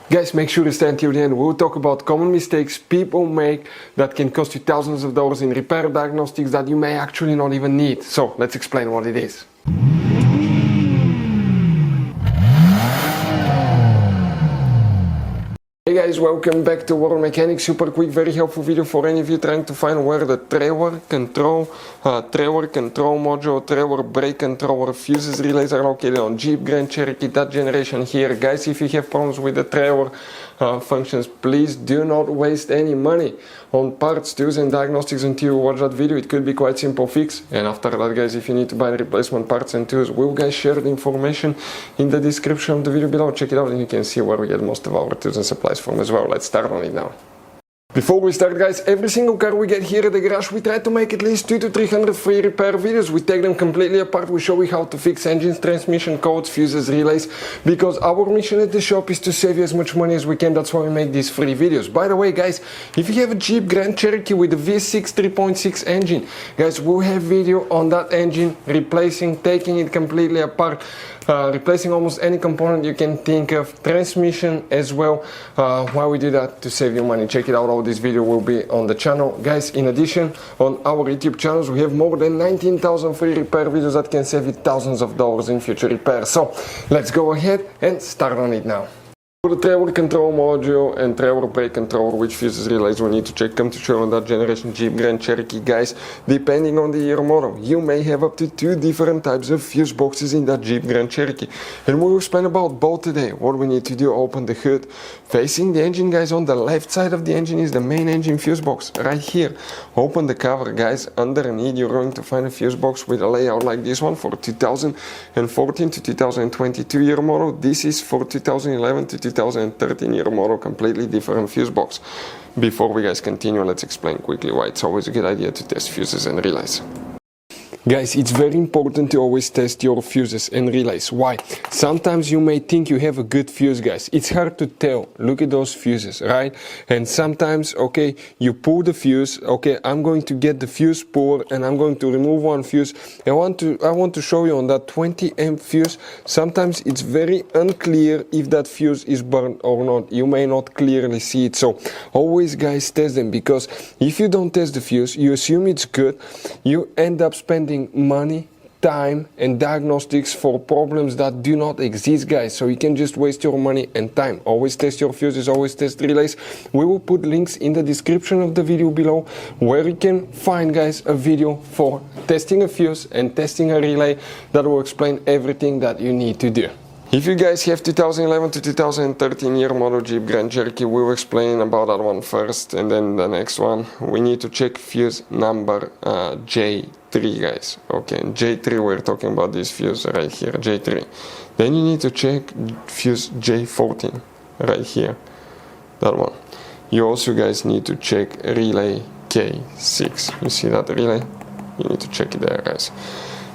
Guys, make sure to stay until the end. We'll talk about common mistakes people make that can cost you thousands of dollars in repair diagnostics that you may actually not even need. So let's explain what it is. Hey guys, welcome back to World Mechanics. Super quick, very helpful video for any of you trying to find where the trailer control module, trailer brake controller, fuses, relays are located on Jeep Grand Cherokee, that generation here. Guys, if you have problems with the trailer functions, please do not waste any money on parts, tools and diagnostics until you watch that video. It could be quite simple fix. And after that, guys, if you need to buy replacement parts and tools, we'll guys share the information in the description of the video below. Check it out and you can see where we get most of our tools and supplies from as well. Let's start on it now. Before we start, guys, every single car we get here at the garage, we try to make at least 200 to 300 free repair videos. We take them completely apart. We show you how to fix engines, transmission codes, fuses, relays, because our mission at the shop is to save you as much money as we can. That's why we make these free videos. By the way, guys, if you have a Jeep Grand Cherokee with a V6 3.6 engine, guys, we'll have video on that engine, replacing, taking it completely apart, replacing almost any component you can think of, transmission as well. Why we do that? To save you money. Check it out. All this video will be on the channel. Guys, in addition, on our YouTube channels, we have more than 19,000 free repair videos that can save you thousands of dollars in future repairs. So let's go ahead and start on it now. For the trailer control module and trailer brake controller, which fuses, relays we need to check, come to show on that generation Jeep Grand Cherokee. Guys, depending on the year model, you may have up to 2 different types of fuse boxes in that Jeep Grand Cherokee. And we will explain about both today. What we need to do, open the hood. Facing the engine, guys, on the left side of the engine is the main engine fuse box, right here. Open the cover, guys. Underneath, you're going to find a fuse box with a layout like this one for 2014 to 2022 year model. This is for 2011 to 2013 year model, completely different fuse box. Before we guys continue, let's explain quickly why it's always a good idea to test fuses and relays. Guys, it's very important to always test your fuses and relays. Why? Sometimes you may think you have a good fuse, guys. It's hard to tell. Look at those fuses, right? And sometimes, okay, you pull the fuse. Okay, I'm going to get the fuse puller and I'm going to remove one fuse. I want to show you on that 20 amp fuse. Sometimes it's very unclear if that fuse is burned or not. You may not clearly see it. So always, guys, test them, because if you don't test the fuse, you assume it's good. You end up spending money, time and diagnostics for problems that do not exist, guys. So you can just waste your money and time. Always test your fuses, always test relays. We will put links in the description of the video below where you can find, guys, a video for testing a fuse and testing a relay that will explain everything that you need to do. If you guys have 2011 to 2013 year model Jeep Grand Cherokee, we will explain about that one first, and then the next one, we need to check fuse number J3, guys. Okay, J3, we're talking about this fuse right here, J3. Then you need to check fuse J14, right here, that one. You also, guys, need to check relay K6. You see that relay? You need to check it there, guys.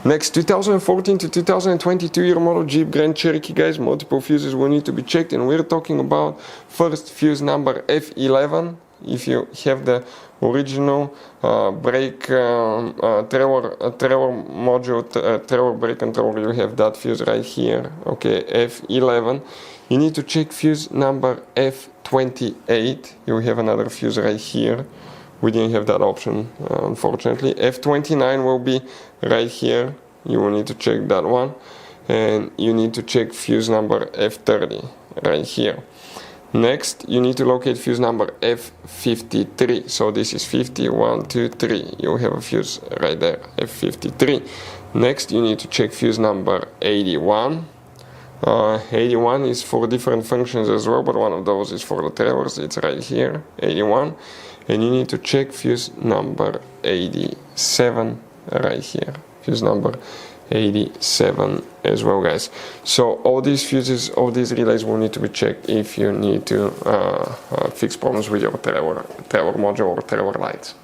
Next, 2014 to 2022 year model Jeep Grand Cherokee, guys, multiple fuses will need to be checked, and we're talking about first fuse number F11. If you have the original brake trailer module, trailer brake controller, you have that fuse right here, okay, F11. You need to check fuse number F28. You have another fuse right here. We didn't have that option, unfortunately. F29 will be right here. You will need to check that one. And you need to check fuse number F30 right here. Next, you need to locate fuse number F53. So this is 50, 1, 2, 3. You have a fuse right there, F53. Next, you need to check fuse number 81. 81 is for different functions as well, but one of those is for the trailers. It's right here, 81. And you need to check fuse number 87 right here. Fuse number 87 as well, guys. So all these fuses, all these relays will need to be checked if you need to fix problems with your trailer module or trailer lights.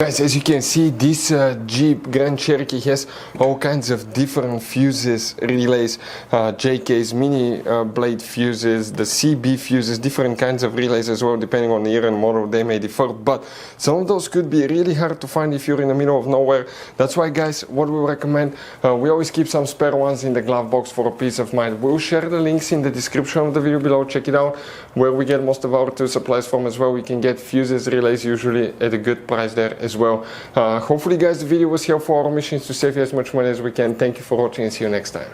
Guys, as you can see, this Jeep Grand Cherokee has all kinds of different fuses, relays, JKs, mini blade fuses, the CB fuses, different kinds of relays as well, depending on the year and model, they may differ, but some of those could be really hard to find if you're in the middle of nowhere. That's why, guys, what we recommend, we always keep some spare ones in the glove box for a peace of mind. We'll share the links in the description of the video below, check it out, where we get most of our tool supplies from as well. We can get fuses, relays, usually at a good price there as well. Hopefully, guys, the video was helpful. Our mission is to save you as much money as we can. Thank you for watching and see you next time.